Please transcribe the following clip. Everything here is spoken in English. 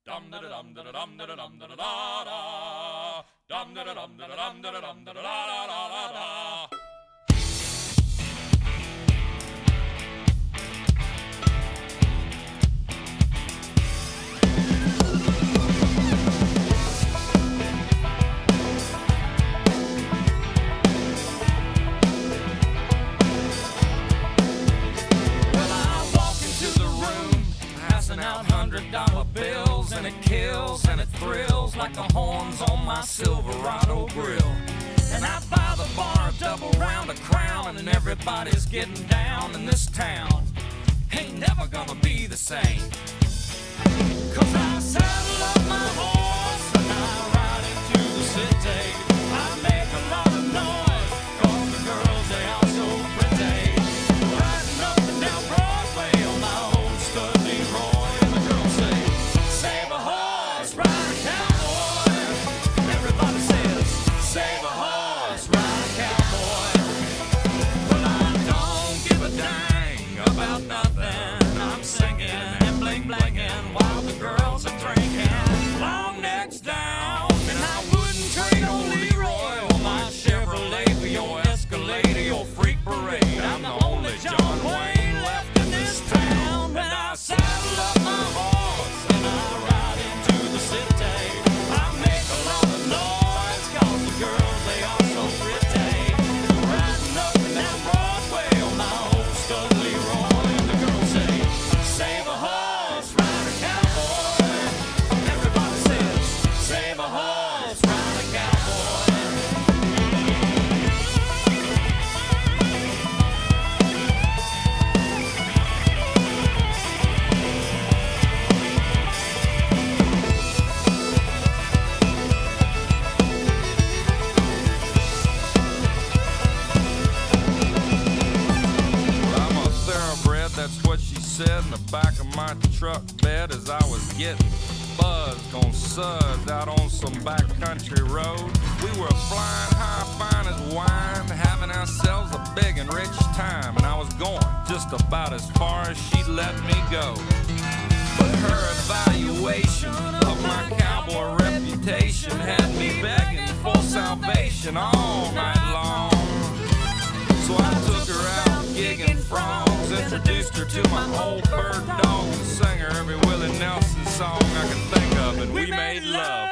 Dum da dum da dum da dum da da da. Dum da dum da dum da dum da da da da. Out $100 bills, and it kills and it thrills like the horns on my Silverado grill. And I buy the bar a double round of Crown, and everybody's getting down in this town. Ain't never gonna be the same, 'cause I saddle up my horse and I ride into the city. I make a lot of noise 'cause the girls, they are so pretty. Riding up and down Broadway on my old stud Leroy. Save a horse, ride a cowboy. Everybody says, save a horse, ride a cowboy. Well, I don't give a dang about nothing. I'm singing and bling-blinging while the girls are drinking. Long necks down, and I wouldn't trade old Leroy or my Chevrolet for your Escalade or your freak parade. I'm the only John Wayne left in this town, and I saddle up my horse and I ride into the city. I make a lot of noise 'cause the girls, they are so pretty. Riding up and down Broadway on my old stud Leroy, and the girls say, save a horse, ride a cowboy. Everybody says, save a horse, ride a cowboy. I'm a thoroughbred, that's what she said in the back of my truck bed as I was getting buzzed on suds out on some backcountry road. We were flying high, fine as wine, having ourselves a big and rich time, and I was going just about as far as she'd let me go. But her evaluation of my cowboy reputation had me begging for salvation all night long. So I took her out gigging frogs, introduced her to my old bird dog, and sang her every Willie Nelson song I could think of, and we made love.